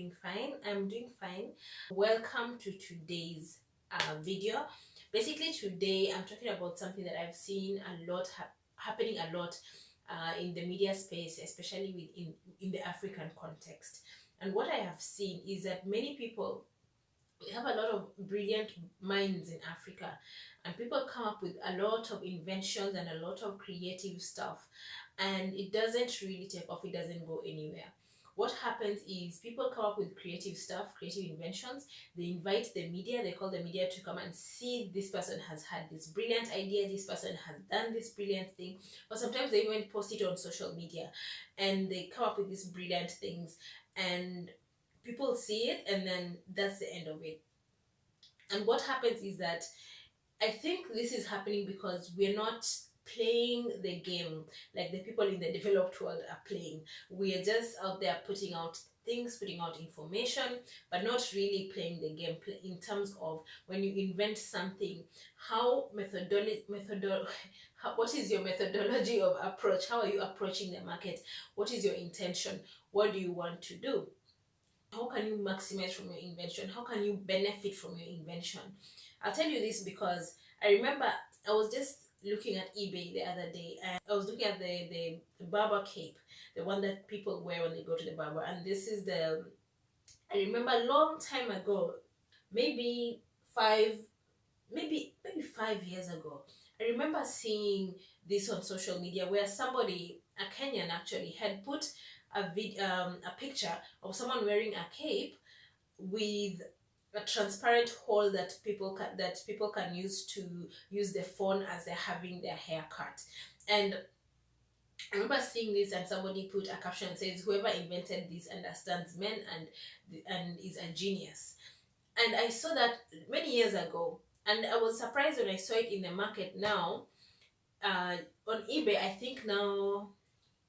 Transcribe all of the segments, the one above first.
doing fine. I'm doing fine. Welcome to today's video. Basically, today I'm talking about something that I've seen a lot happening a lot in the media space, especially in the African context. And what I have seen is that many people, we have a lot of brilliant minds in Africa, and people come up with a lot of inventions and a lot of creative stuff, and it doesn't really take off, it doesn't go anywhere. What happens is people come up with creative stuff, creative inventions, they invite the media, they call the media to come and see this person has had this brilliant idea, this person has done this brilliant thing, or sometimes they even post it on social media and they come up with these brilliant things, and people see it, and then that's the end of it. And what happens is that I think this is happening because we're not playing the game like the people in the developed world are playing. We are just out there putting out things, putting out information, but not really playing the game in terms of when you invent something, what is your methodology of approach? How are you approaching the market? What is your intention? What do you want to do? How can you maximize from your invention? How can you benefit from your invention? I'll tell you this because I remember I was just looking at eBay the other day, and I was looking at the Barber Cape, the one that people wear when they go to the barber. And this is I remember a long time ago, maybe 5 years ago, I remember seeing this on social media where somebody, a Kenyan actually, had put a picture of someone wearing a cape with a transparent hole that people can use to use the phone as they're having their hair cut. And I remember seeing this, and somebody put a caption that says, "Whoever invented this understands men and is a genius." And I saw that many years ago, and I was surprised when I saw it in the market now. On eBay, I think now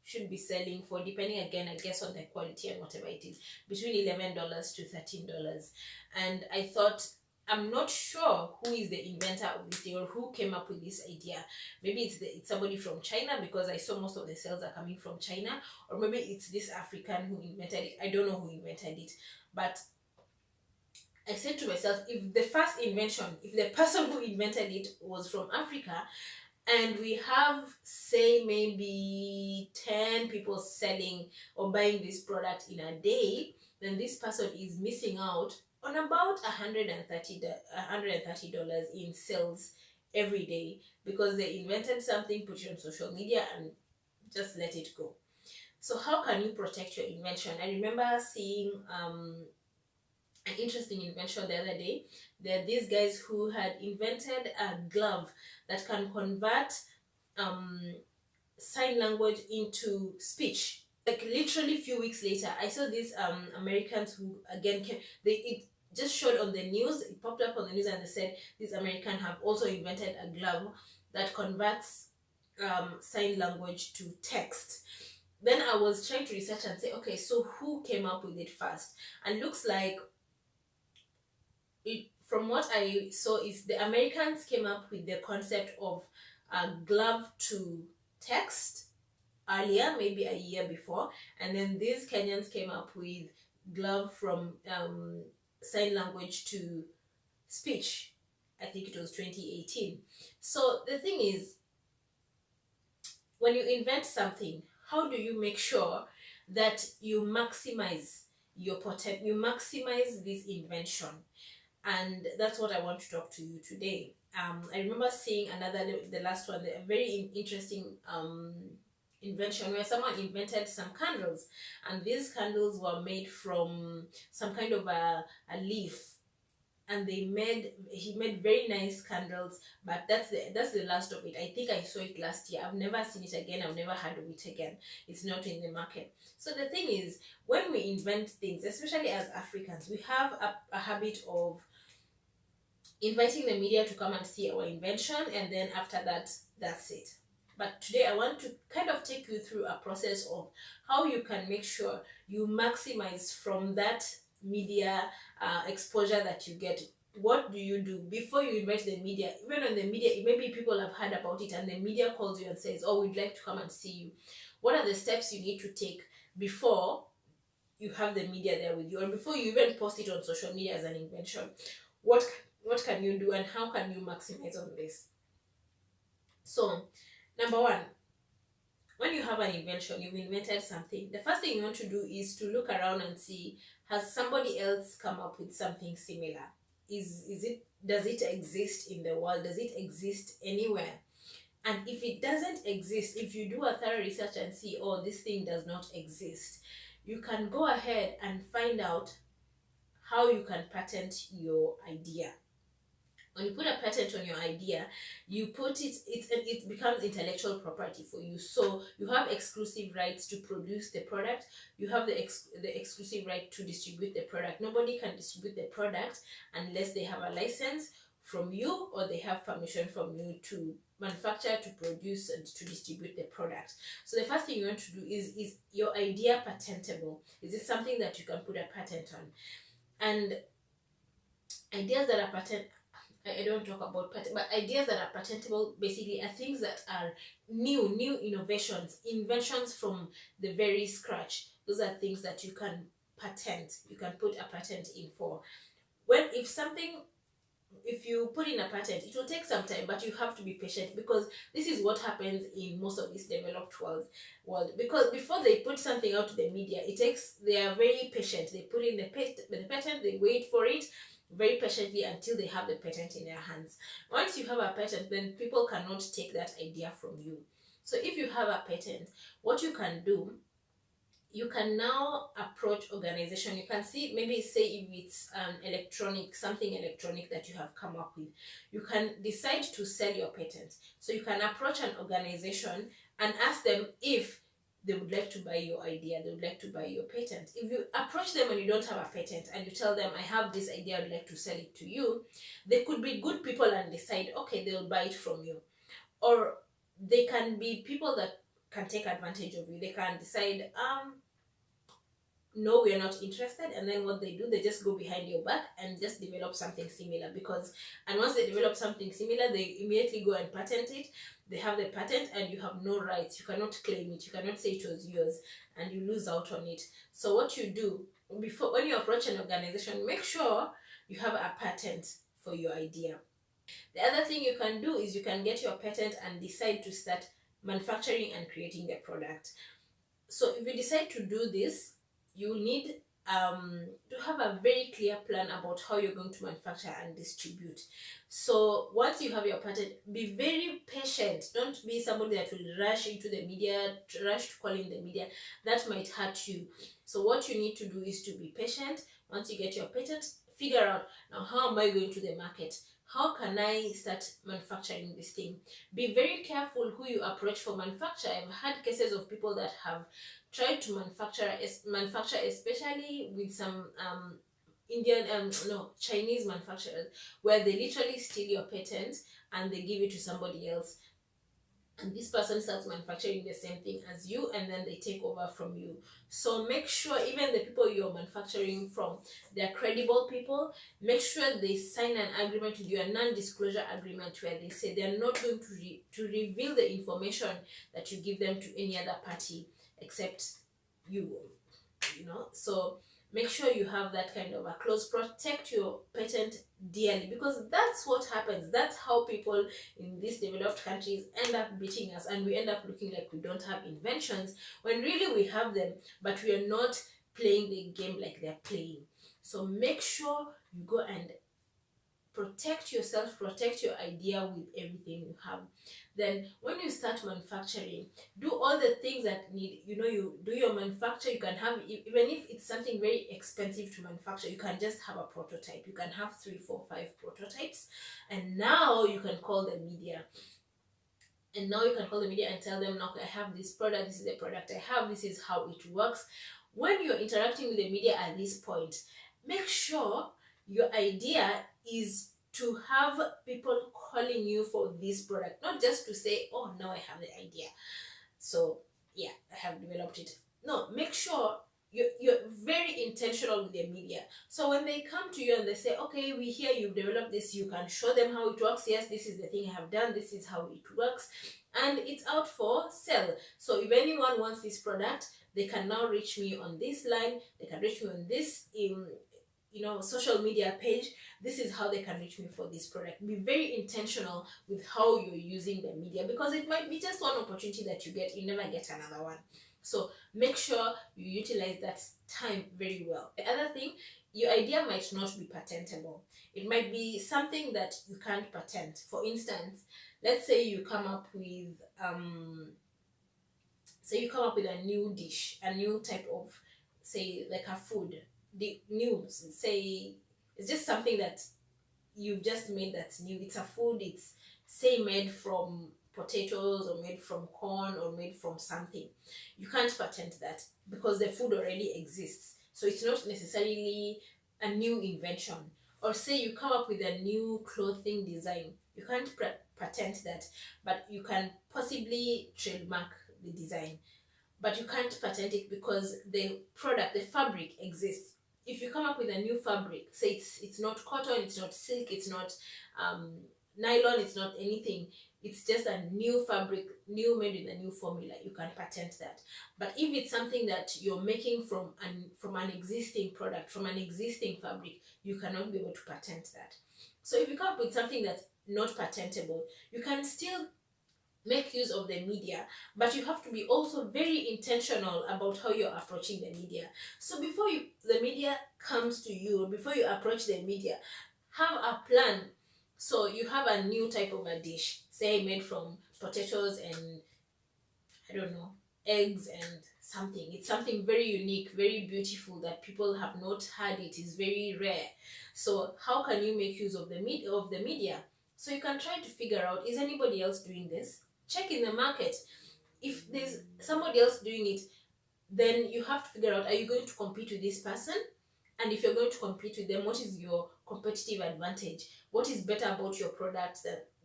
should be selling for, depending again I guess on the quality and whatever it is, between $11 to $13. And I thought, I'm not sure who is the inventor of this thing or who came up with this idea. Maybe it's somebody from China, because I saw most of the sales are coming from China, or maybe it's this African who invented it. I don't know who invented it, but I said to myself, if the person who invented it was from Africa, and we have, say, maybe 10 people selling or buying this product in a day, then this person is missing out on about $130 in sales every day, because they invented something, put it on social media, and just let it go. So how can you protect your invention? I remember seeing an interesting invention the other day. There are these guys who had invented a glove that can convert sign language into speech. Like literally a few weeks later, I saw these Americans who again came. It just showed on the news. It popped up on the news, and they said these Americans have also invented a glove that converts sign language to text. Then I was trying to research and say, okay, so who came up with it first? And looks like from what I saw, is the Americans came up with the concept of a glove to text earlier, maybe a year before, and then these Kenyans came up with glove from sign language to speech. I think it was 2018. So the thing is, when you invent something, how do you make sure that you maximize your potential, you maximize this invention? And that's what I want to talk to you today. I remember seeing the last one, a very interesting invention where someone invented some candles, and these candles were made from some kind of a leaf, and he made very nice candles. But that's the last of it. I think I saw it last year. I've never seen it again. I've never heard of it again. It's not in the market. So the thing is, when we invent things, especially as Africans, we have a habit of inviting the media to come and see our invention, and then after that, that's it. But today I want to kind of take you through a process of how you can make sure you maximize from that media exposure that you get. What do you do before you invite the media? Even on the media, maybe people have heard about it and the media calls you and says, "Oh, we'd like to come and see you." What are the steps you need to take before you have the media there with you, and before you even post it on social media as an invention, what what can you do and how can you maximize on this? So, number one, when you have an invention, you've invented something, the first thing you want to do is to look around and see, has somebody else come up with something similar? Is it, does it exist in the world? Does it exist anywhere? And if it doesn't exist, if you do a thorough research and see, oh, this thing does not exist, you can go ahead and find out how you can patent your idea. When you put a patent on your idea, you put it becomes intellectual property for you. So you have exclusive rights to produce the product. You have the exclusive right to distribute the product. Nobody can distribute the product unless they have a license from you or they have permission from you to manufacture, to produce, and to distribute the product. So the first thing you want to do is your idea patentable? Is it something that you can put a patent on? And ideas that are patent, I don't talk about patent, but ideas that are patentable basically are things that are new innovations, inventions from the very scratch. Those are things that you can patent, you can put a patent in for. When if you put in a patent, it will take some time, but you have to be patient, because this is what happens in most of this developed world. Because before they put something out to the media, they are very patient. They put in the patent, they wait for it very patiently until they have the patent in their hands. Once you have a patent, then people cannot take that idea from you. So if you have a patent, what you can do, you can now approach organization. You can see, maybe say if it's something electronic that you have come up with, you can decide to sell your patent. So you can approach an organization and ask them if they would like to buy your idea, they would like to buy your patent. If you approach them and you don't have a patent and you tell them, I have this idea, I'd like to sell it to you, they could be good people and decide, okay, they'll buy it from you. Or they can be people that can take advantage of you. They can decide, no, we are not interested, and then what they do, they just go behind your back and just develop something similar. And once they develop something similar, they immediately go and patent it. They have the patent and you have no rights. You cannot claim it, you cannot say it was yours, and you lose out on it. So what you do, when you approach an organization, make sure you have a patent for your idea. The other thing you can do is you can get your patent and decide to start manufacturing and creating the product. So if you decide to do this, you need to have a very clear plan about how you're going to manufacture and distribute. So once you have your patent, be very patient. Don't be somebody that will rush into the media, rush to call in the media. That might hurt you. So what you need to do is to be patient. Once you get your patent, figure out, now how am I going to the market? How can I start manufacturing this thing? Be very careful who you approach for manufacture. I've had cases of people that have tried to manufacture, especially with some Chinese manufacturers, where they literally steal your patent and they give it to somebody else. And this person starts manufacturing the same thing as you, and then they take over from you. So make sure, even the people you're manufacturing from, they're credible people. Make sure they sign an agreement with you, a non-disclosure agreement, where they say they're not going to reveal the information that you give them to any other party except you. So make sure you have that kind of a clause. Protect your patent dearly, because that's what happens. That's how people in these developed countries end up beating us, and we end up looking like we don't have inventions when really we have them, but we are not playing the game like they're playing. So make sure you go and protect yourself, protect your idea with everything you have. Then when you start manufacturing, do all the things that need, you do your manufacture. You can have, even if it's something very expensive to manufacture, you can just have a prototype. You can have 3, 4, 5 prototypes, and now you can call the media. And tell them, okay, I have this product, this is the product I have, this is how it works. When you're interacting with the media at this point, make sure your idea is to have people calling you for this product, not just to say, oh, now I have the idea, so yeah, I have developed it. No, make sure you're very intentional with the media. So when they come to you and they say, okay, we hear you've developed this, you can show them how it works. Yes, this is the thing I have done, this is how it works, and it's out for sale. So if anyone wants this product, they can now reach me on this line, they can reach me on this social media page. This is how they can reach me for this product. Be very intentional with how you're using the media, because it might be just one opportunity that you get, you never get another one. So make sure you utilize that time very well. The other thing, your idea might not be patentable. It might be something that you can't patent. For instance, let's say you come up with a new dish, a new type of, say, like a food, the news, say it's just something that you've just made that's new. It's a food, it's, say, made from potatoes or made from corn or made from something. You can't patent that because the food already exists. So it's not necessarily a new invention. Or say you come up with a new clothing design. You can't patent that, but you can possibly trademark the design. But you can't patent it because the product, the fabric exists. If you come up with a new fabric, say it's not cotton, it's not silk, it's not nylon, it's not anything, it's just a new fabric, new, made with a new formula, you can patent that. But if it's something that you're making from an existing product, from an existing fabric, you cannot be able to patent that. So if you come up with something that's not patentable, you can still make use of the media, but you have to be also very intentional about how you're approaching the media. So before the media comes to you, before you approach the media, have a plan. So you have a new type of a dish, say made from potatoes and, I don't know, eggs and something. It's something very unique, very beautiful that people have not had. It is very rare. So how can you make use of the media? So you can try to figure out, is anybody else doing this? Check in the market. If there's somebody else doing it, then you have to figure out, are you going to compete with this person? And if you're going to compete with them, what is your competitive advantage? What is better about your product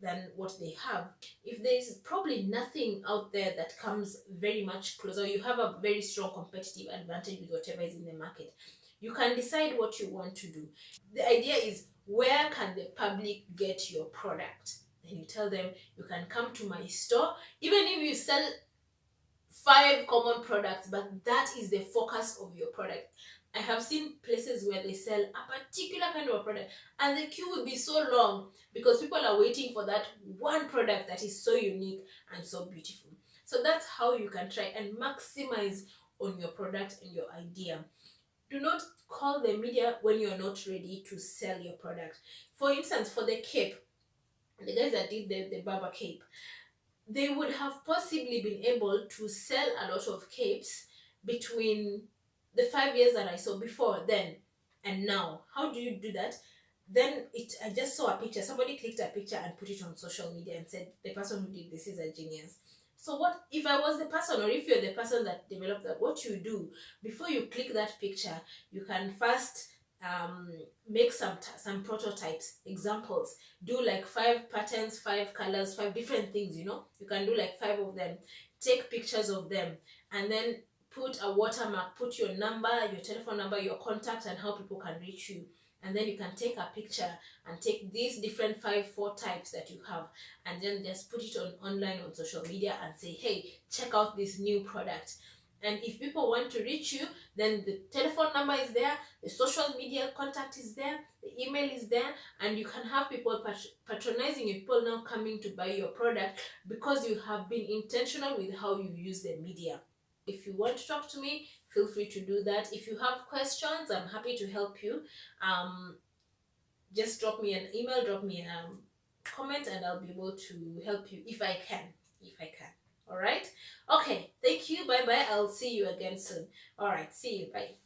than what they have? If there's probably nothing out there that comes very much closer, you have a very strong competitive advantage with whatever is in the market, you can decide what you want to do. The idea is, where can the public get your product? Then you tell them, you can come to my store, even if you sell 5 common products, but that is the focus of your product. I have seen places where they sell a particular kind of product and the queue will be so long because people are waiting for that one product that is so unique and so beautiful. So that's how you can try and maximize on your product and your idea. Do not call the media when you're not ready to sell your product. For instance, for the cape, the guys that did the Barber Cape, they would have possibly been able to sell a lot of capes between the 5 years that I saw before then and now. How do you do that? Then I just saw a picture. Somebody clicked a picture and put it on social media and said, the person who did this is a genius. So what if I was the person, or if you're the person that developed that, what you do before you click that picture, you can first make some prototypes, examples. Do like 5 patterns, 5 colors, 5 different things, you can do like 5 of them. Take pictures of them and then put a watermark, put your number, your telephone number, your contact, and how people can reach you. And then you can take a picture and take these different 4 types that you have, and then just put it online on social media and say, hey, check out this new product. And if people want to reach you, then the telephone number is there, the social media contact is there, the email is there, and you can have people patronizing you, people now coming to buy your product because you have been intentional with how you use the media. If you want to talk to me, feel free to do that. If you have questions, I'm happy to help you. Just drop me an email, drop me a comment, and I'll be able to help you if I can. All right? Okay, thank you. Bye-bye. I'll see you again soon. All right, see you. Bye.